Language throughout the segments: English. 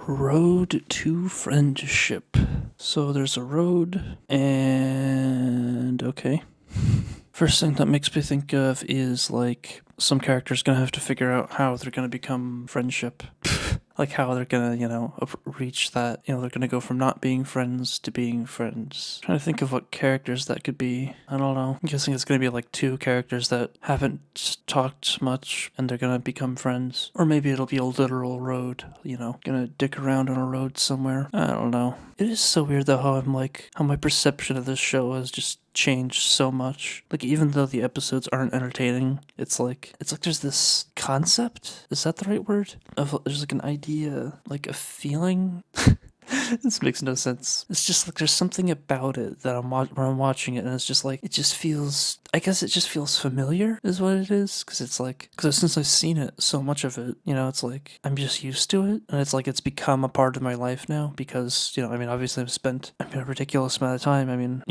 Road to friendship. So there's a road, and okay. First thing that makes me think of is like some character's gonna have to figure out how they're gonna become friendship. Like how they're gonna, reach that, they're gonna go from not being friends to being friends. Trying to think of what characters that could be. I don't know. I'm guessing it's gonna be like two characters that haven't talked much and they're gonna become friends. Or maybe it'll be a literal road, gonna dick around on a road somewhere. I don't know. It is so weird though how my perception of this show has just changed so much. Like even though the episodes aren't entertaining, it's like there's this concept. Is that the right word? There's like an idea, like a feeling. This makes no sense. It's just like there's something about it that where I'm watching it, and it's just like it just feels. I guess it just feels familiar, is what it is. Because since I've seen it, so much of it, it's like I'm just used to it, and it's like it's become a part of my life now. Because obviously I've spent a ridiculous amount of time.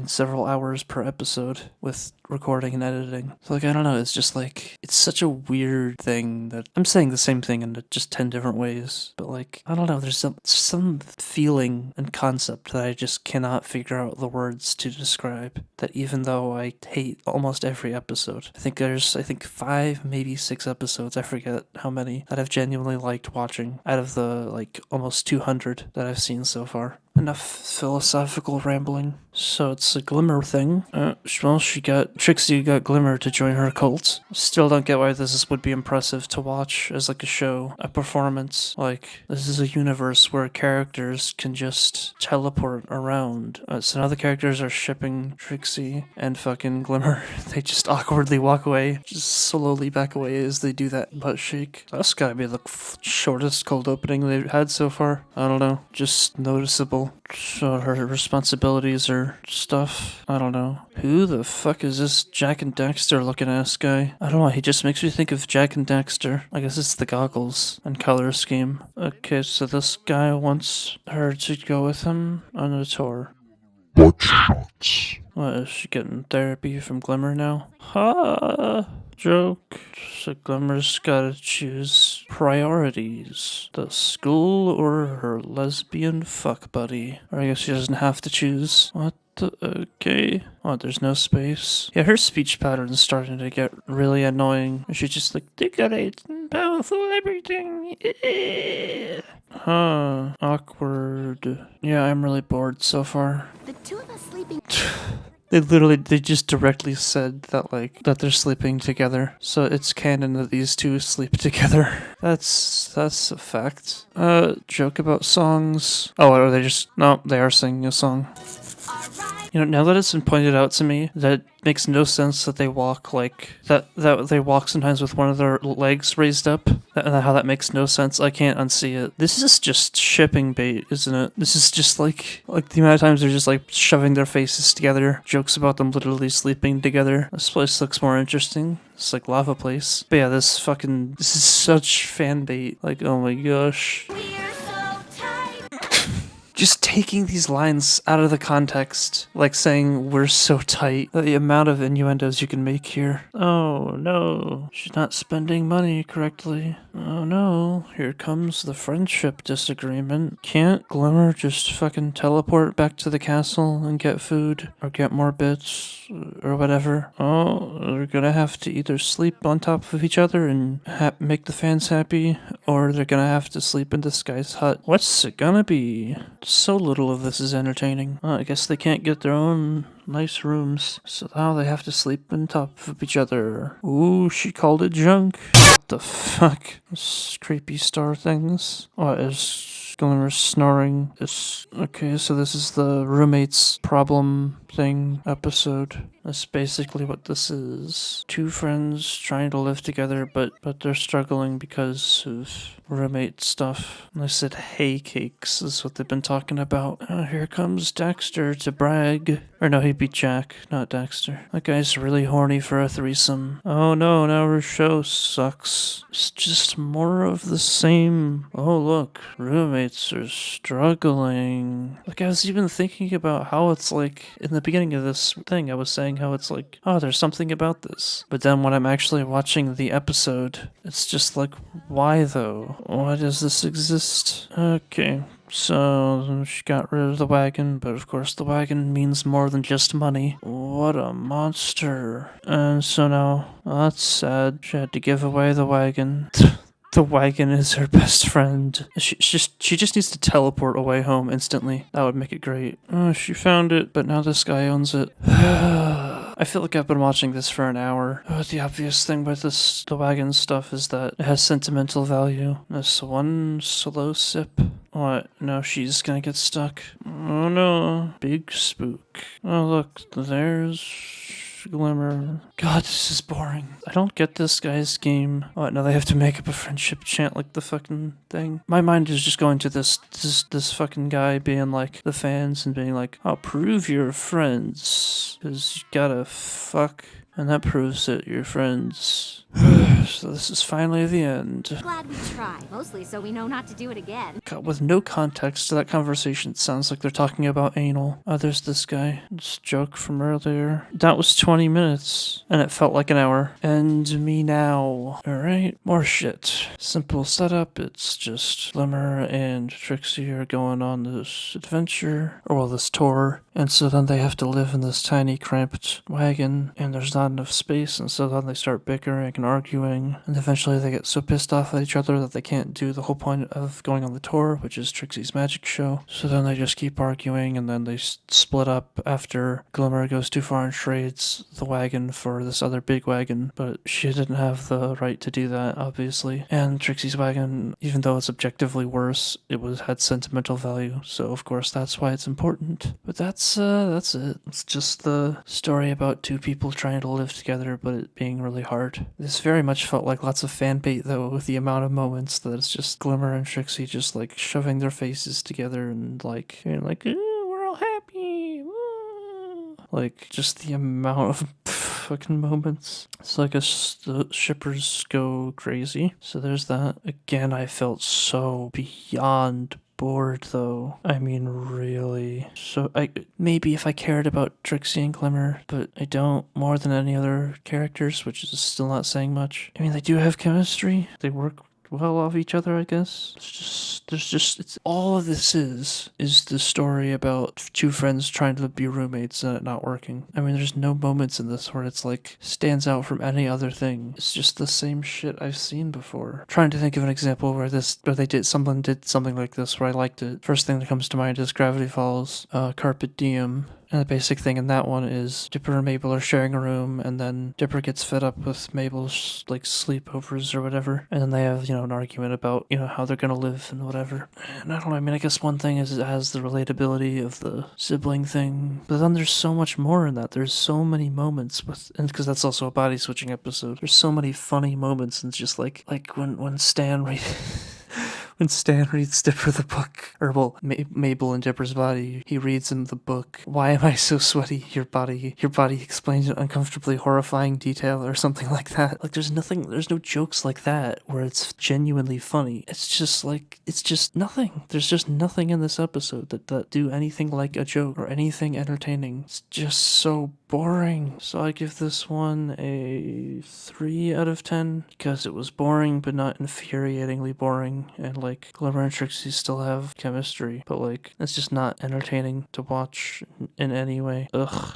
Several hours per episode with recording and editing. So like I don't know. It's just like it's such a weird thing that I'm saying the same thing in just 10 different ways, but like I don't know. There's some feeling and concept that I just cannot figure out the words to describe. That even though I hate almost every episode, I think 5, maybe 6 episodes, I forget how many, that I've genuinely liked watching out of the like almost 200 that I've seen so far. Enough philosophical rambling. So it's a Glimmer thing. Trixie got Glimmer to join her cult. Still don't get why would be impressive to watch as like a show, a performance. Like, this is a universe where characters can just teleport around. So now the characters are shipping Trixie and fucking Glimmer. They just awkwardly walk away, just slowly back away as they do that butt shake. That's gotta be the shortest cold opening they've had so far. I don't know, just noticeable. So her responsibilities or stuff. I don't know. Who the fuck is this Jack and Daxter looking ass guy? I don't know. He just makes me think of Jack and Daxter. I guess it's the goggles and color scheme. Okay, so this guy wants her to go with him on a tour. Butt shots. What, is she getting therapy from Glimmer now? Ha! Joke. So Glimmer's gotta choose priorities. The school or her lesbian fuck buddy. Or I guess she doesn't have to choose. What the? Okay. Oh, there's no space. Yeah, her speech pattern's starting to get really annoying. She's just like, decorate powerful everything. Huh. Awkward. Yeah, I'm really bored so far. The two of us sleeping. They just directly said that they're sleeping together. So it's canon that these two sleep together. That's a fact. Joke about songs. Oh, are they no, they are singing a song. Now that it's been pointed out to me, that makes no sense that they walk like that they walk sometimes with one of their legs raised up. How that makes no sense. I can't unsee it. This is just shipping bait, isn't it? This is just like the amount of times they're just like shoving their faces together. Jokes about them literally sleeping together. This place looks more interesting. It's like Lava Place. But yeah, this is such fan bait. Like, oh my gosh. Just taking these lines out of the context, like saying we're so tight, the amount of innuendos you can make here. Oh no, she's not spending money correctly. Oh no, here comes the friendship disagreement. Can't Glimmer just fucking teleport back to the castle and get food or get more bits or whatever? Oh, they're gonna have to either sleep on top of each other and make the fans happy, or they're gonna have to sleep in this guy's hut. What's it gonna be? So little of this is entertaining. Well, I guess they can't get their own nice rooms, so now they have to sleep on top of each other. Ooh, she called it junk. What the fuck? This creepy star things. What is Glimmer snoring? Okay, so this is the roommates problem thing episode. That's basically what this is. Two friends trying to live together, but they're struggling because of roommate stuff. And I said hay cakes is what they've been talking about. Here comes Daxter to brag. Or no, he'd be Jack, not Daxter. That guy's really horny for a threesome. Oh no, now her show sucks. It's just more of the same. Oh look, roommates are struggling. Like I was even thinking about how it's like in the beginning of this thing, I was saying how it's like, oh, there's something about this. But then when I'm actually watching the episode, it's just like, why though? Why does this exist? Okay. So she got rid of the wagon, but of course the wagon means more than just money. What a monster. And so now, well, that's sad. She had to give away the wagon. The wagon is her best friend. She just needs to teleport away home instantly. That would make it great. Oh, she found it, but now this guy owns it. I feel like I've been watching this for an hour. The obvious thing with the wagon stuff is that it has sentimental value. This one slow sip. What? No, she's gonna get stuck. Oh no. Big spook. Oh look, there's Glimmer. God, this is boring. I don't get this guy's game. What, now they have to make up a friendship chant like the fucking thing? My mind is just going to this fucking guy being like the fans and being like, oh, prove you're friends. Cause you gotta fuck. And that proves that you're friends. So this is finally the end. Glad we tried, mostly so we know not to do it again. God, with no context to that conversation, it sounds like they're talking about anal. Oh, there's this guy. This joke from earlier. That was 20 minutes, and it felt like an hour. End me now. Alright, more shit. Simple setup. It's just Glimmer and Trixie are going on this adventure, or well, this tour. And so then they have to live in this tiny, cramped wagon, and there's not enough space, and so then they start bickering and arguing, and eventually they get so pissed off at each other that they can't do the whole point of going on the tour, which is Trixie's magic show. So then they just keep arguing, and then they split up after Glimmer goes too far and trades the wagon for this other big wagon, but she didn't have the right to do that, obviously. And Trixie's wagon, even though it's objectively worse, had sentimental value, so of course that's why it's important. But that's it. It's just the story about two people trying to live together, but it being really hard. This very much felt like lots of fan bait, though, with the amount of moments that it's just Glimmer and Trixie just like shoving their faces together and like, we're all happy. Woo. Like, just the amount of fucking moments. It's like the shippers go crazy. So there's that. Again, I felt so beyond bored though. I mean, really. So maybe if I cared about Trixie and Glimmer, but I don't more than any other characters, which is still not saying much. I mean, they do have chemistry. They work well off each other, I guess. It's all of this is the story about two friends trying to be roommates and it not working. I mean, there's no moments in this where it's like stands out from any other thing. It's just the same shit I've seen before. Trying to think of an example where someone did something like this where I liked it. First thing that comes to mind is Gravity Falls, Carpe Diem. And the basic thing in that one is Dipper and Mabel are sharing a room, and then Dipper gets fed up with Mabel's like sleepovers or whatever, and then they have an argument about how they're gonna live and whatever. And I don't know. I mean, I guess one thing is it has the relatability of the sibling thing, but then there's so much more in that. There's so many moments and because that's also a body switching episode. There's so many funny moments, and it's just like when Stan when Stan reads Dipper the book, or well, Mabel and Dipper's body, he reads him the book. Why am I so sweaty? Your body explains in uncomfortably horrifying detail, or something like that. Like, there's no jokes like that where it's genuinely funny. It's just nothing. There's just nothing in this episode that do anything like a joke or anything entertaining. It's just so boring. So I give this one a 3 out of 10 because it was boring but not infuriatingly boring, and like Glimmer and Trixie still have chemistry, but like it's just not entertaining to watch in any way. Ugh.